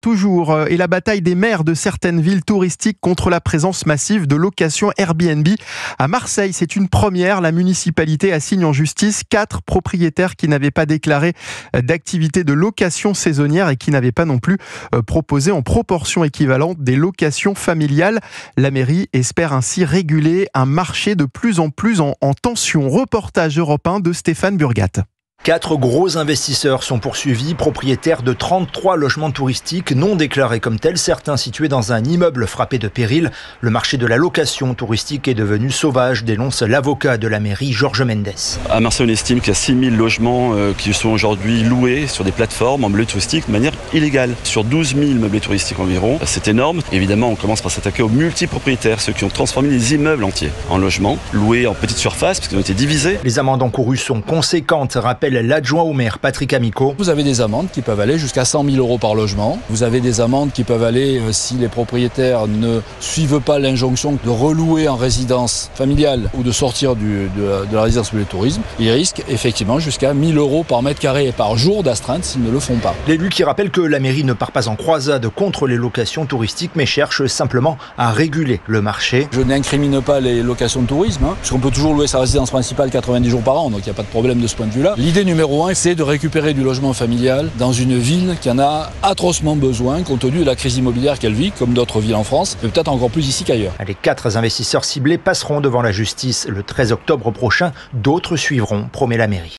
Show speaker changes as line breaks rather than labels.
toujours et la bataille des maires de certaines villes touristiques contre la présence massive de locations Airbnb. À Marseille, c'est une première. La municipalité assigne en justice 4 propriétaires qui n'avaient pas déclaré d'activité de location saisonnière et qui n'avaient pas non plus proposé en proportion équivalente des locations familiales. La mairie espère ainsi réguler un marché de plus en plus en tension. Reportage Europe 1 de Stéphane Burgat.
4 gros investisseurs sont poursuivis, propriétaires de 33 logements touristiques non déclarés comme tels, certains situés dans un immeuble frappé de péril. Le marché de la location touristique est devenu sauvage, dénonce l'avocat de la mairie, Georges Mendes.
À Marseille, on estime qu'il y a 6000 logements qui sont aujourd'hui loués sur des plateformes en meublé touristique de manière illégale. Sur 12 000 meublés touristiques environ, c'est énorme. Évidemment, on commence par s'attaquer aux multipropriétaires, ceux qui ont transformé les immeubles entiers en logements, loués en petite surface parce qu'ils ont été divisés.
Les amendes encourues sont conséquentes, rappelle l'adjoint au maire Patrick Amico.
Vous avez des amendes qui peuvent aller jusqu'à 100 000 € par logement. Vous avez des amendes qui peuvent aller, si les propriétaires ne suivent pas l'injonction de relouer en résidence familiale ou de sortir de la résidence pour le tourisme, ils risquent effectivement jusqu'à 1 000 € par mètre carré et par jour d'astreinte s'ils ne le font pas.
L'élu qui rappelle que la mairie ne part pas en croisade contre les locations touristiques mais cherche simplement à réguler le marché.
Je n'incrimine pas les locations de tourisme, parce qu'on peut toujours louer sa résidence principale 90 jours par an, donc il n'y a pas de problème de ce point de vue-là. L'idée numéro 1, c'est de récupérer du logement familial dans une ville qui en a atrocement besoin compte tenu de la crise immobilière qu'elle vit, comme d'autres villes en France, mais peut-être encore plus ici qu'ailleurs.
Les 4 investisseurs ciblés passeront devant la justice le 13 octobre prochain. D'autres suivront, promet la mairie.